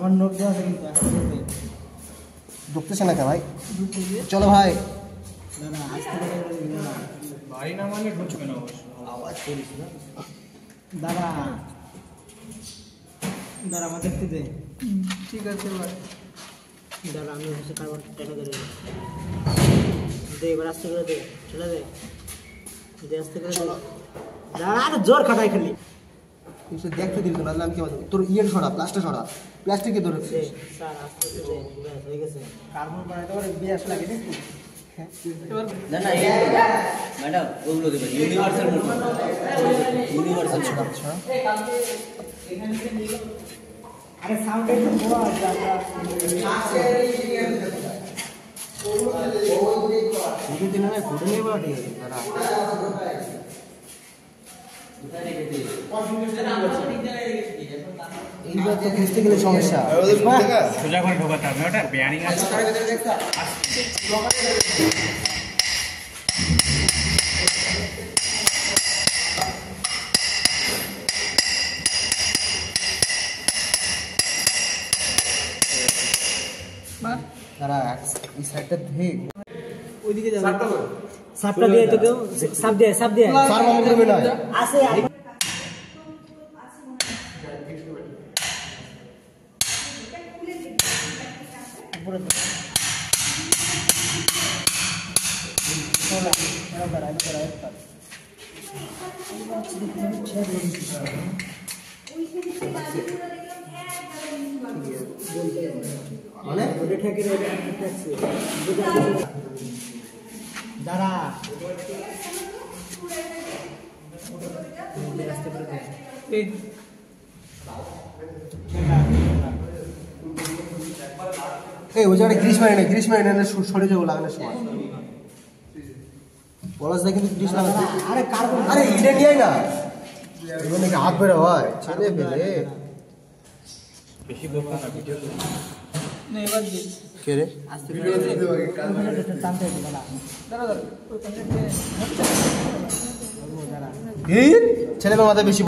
আমার নোট দেওয়া আছে কিন্তু ঢুকতেছে না কে ভাই? চলো ভাই। দাদা আস্তে করে ভারী না মানে ঢুকবে না অবশ্য। আওয়াজ করিস না দাদা। দাদা আমার দেখতে দে। ঠিক আছে ভাই। দাদা আমি হচ্ছে কারবার টেনে ধরে দে, এবার আস্তে করে দে, ঠেলে দে, দে আস্তে করে দে। দাদা আরে জোর খাটাই খালি তুই দেখতে দিবি না, আমি কি বলবো? তোর ইয়ের ছড়া, প্লাস্টার ছড়া, প্লাস্টিকে ধরে দে স্যার আস্তে করে দে, ব্যাস হয়ে গেছে। কার্বন বানাইতে পারে বিয়াস লাগে দেখি। না না ম্যাডাম ওগুলো দেবেন ইউনিভার্সাল মোড, ইউনিভার্সাল আচ্ছা আরে সাউন্ড একটু বড় আছে আমরা দুটো দিন হয় ফুটে নেই বাড়ি দাঁড়া। এইবার তো বুঝতে গেলে সমস্যা। সোজা করে ঢোকাতে হবে, ওটা বেয়ারিং আছে। দাঁড়া এই সাইডটা ধুই। ওইদিকে যাবে। সাপটা দিয়ে তো কেউ সাপ দিয়ে স্যার মামা করবে না আছে উপরে তো মানে ওটা ঠেকে দাঁড়া রাস্তা করে দে। এই ওই জায়গাটা গ্রিস মারি না সরে যাবো লাগানোর সময়। পলাশ দা কিন্তু গ্রিস লাগাতে। আরে কার্বন আরে এটা নিয়ে আয় না, এবার নাকি হাত বেরো হয় ছেলে পেলে। বেশি বলবো না, ভিডিও তো না এবার দি কে রে? আস্তে করে টানতে হবে দাঁড়া ওই পাশে দাঁড়া ছেলে মেয়ে মাথায় বেশি